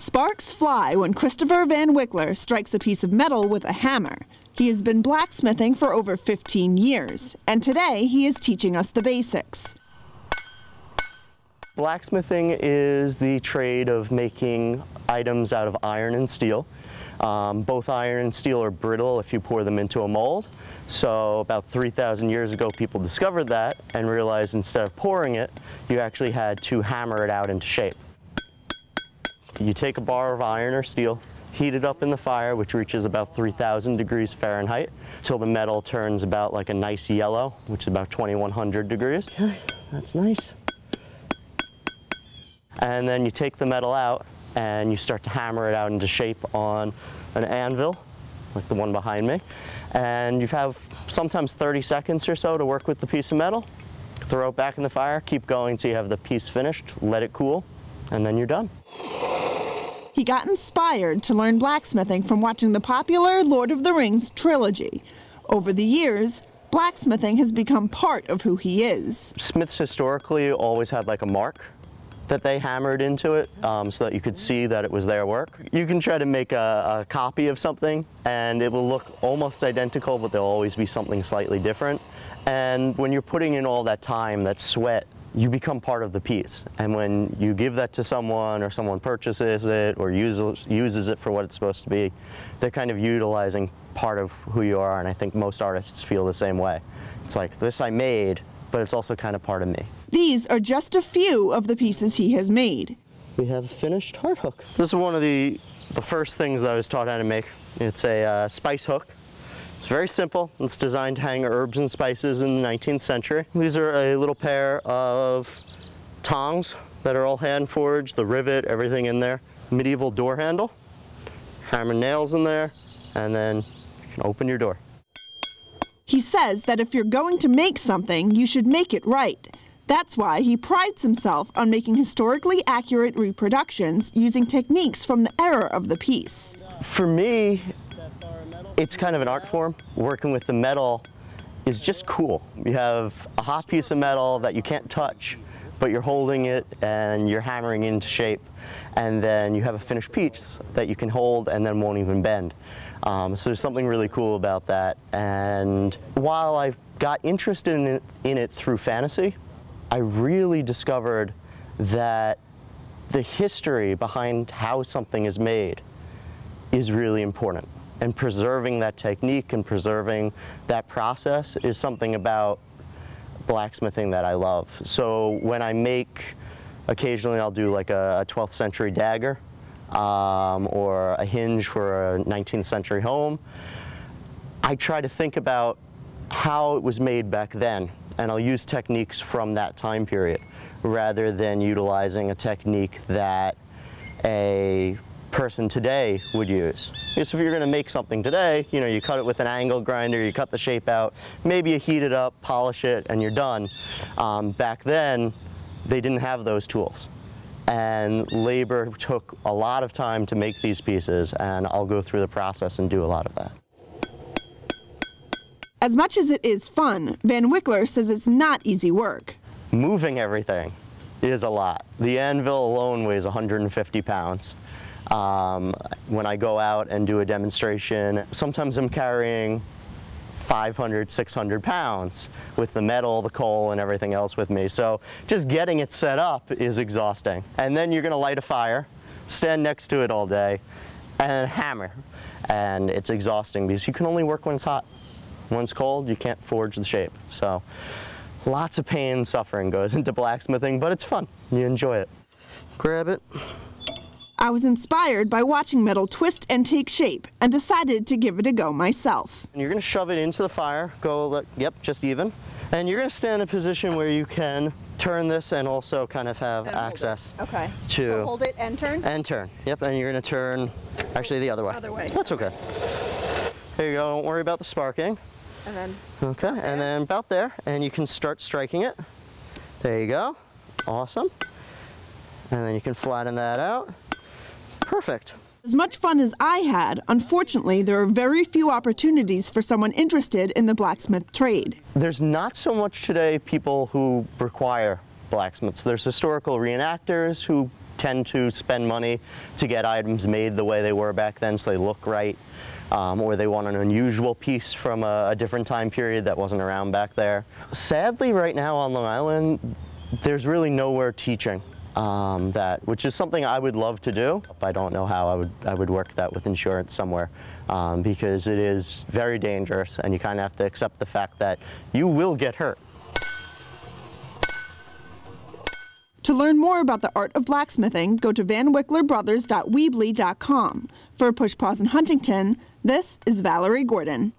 Sparks fly when Christopher Van Wickler strikes a piece of metal with a hammer. He has been blacksmithing for over 15 years, and today he is teaching us the basics. Blacksmithing is the trade of making items out of iron and steel. Both iron and steel are brittle if you pour them into a mold. So about 3,000 years ago, people discovered that and realized instead of pouring it, you actually had to hammer it out into shape. You take a bar of iron or steel, heat it up in the fire, which reaches about 3,000 degrees Fahrenheit, till the metal turns about like a nice yellow, which is about 2,100 degrees. Okay, that's nice. And then you take the metal out and you start to hammer it out into shape on an anvil, like the one behind me. And you have sometimes 30 seconds or so to work with the piece of metal. Throw it back in the fire, keep going till you have the piece finished, let it cool, and then you're done. He got inspired to learn blacksmithing from watching the popular Lord of the Rings trilogy. Over the years, blacksmithing has become part of who he is. Smiths historically always had like a mark that they hammered into it so that you could see that it was their work. You can try to make a copy of something and it will look almost identical, but there'll always be something slightly different. And when you're putting in all that time, that sweat, you become part of the piece. And when you give that to someone or someone purchases it or uses it for what it's supposed to be, they're kind of utilizing part of who you are, and I think most artists feel the same way. It's like, this I made, but it's also kind of part of me. These are just a few of the pieces he has made. We have a finished heart hook. This is one of the first things that I was taught how to make. It's a spice hook. It's very simple. It's designed to hang herbs and spices in the 19th century. These are a little pair of tongs that are all hand forged, the rivet, everything in there. Medieval door handle, hammer nails in there, and then you can open your door. He says that if you're going to make something, you should make it right. That's why he prides himself on making historically accurate reproductions using techniques from the era of the piece. For me, it's kind of an art form. Working with the metal is just cool. You have a hot piece of metal that you can't touch, but you're holding it and you're hammering into shape. And then you have a finished piece that you can hold and then won't even bend. So there's something really cool about that. And while I got interested in it through fantasy, I really discovered that the history behind how something is made is really important. And preserving that technique and preserving that process is something about blacksmithing that I love. So when I make, occasionally I'll do like a 12th century dagger or a hinge for a 19th century home. I try to think about how it was made back then, and I'll use techniques from that time period rather than utilizing a technique that a person today would use. Because if you're going to make something today, you know, you cut it with an angle grinder, you cut the shape out, maybe you heat it up, polish it, and you're done. Back then, they didn't have those tools. And labor took a lot of time to make these pieces, and I'll go through the process and do a lot of that. As much as it is fun, Van Wickler says it's not easy work. Moving everything is a lot. The anvil alone weighs 150 pounds. When I go out and do a demonstration, sometimes I'm carrying 500, 600 pounds with the metal, the coal, and everything else with me. So just getting it set up is exhausting. And then you're going to light a fire, stand next to it all day, and hammer. And it's exhausting because you can only work when it's hot. When it's cold, you can't forge the shape. So lots of pain and suffering goes into blacksmithing, but it's fun. You enjoy it. Grab it. I was inspired by watching metal twist and take shape and decided to give it a go myself. You're going to shove it into the fire, yep, just even. And you're going to stand in a position where you can turn this and also kind of have access to... So hold it and turn? And turn, yep, and you're going to turn, actually the other way. Other way. That's okay. There you go, don't worry about the sparking. And then... Okay, and then about there, and you can start striking it. There you go, awesome. And then you can flatten that out. Perfect. As much fun as I had, unfortunately, there are very few opportunities for someone interested in the blacksmith trade. There's not so much today people who require blacksmiths. There's historical reenactors who tend to spend money to get items made the way they were back then so they look right, or they want an unusual piece from a different time period that wasn't around back there. Sadly, right now on Long Island, there's really nowhere teaching that, which is something I would love to do. I don't know how I would work that with insurance somewhere, because it is very dangerous and you kind of have to accept the fact that you will get hurt. To learn more about the art of blacksmithing, go to vanwicklerbrothers.weebly.com. For Push Paws in Huntington, this is Valerie Gordon.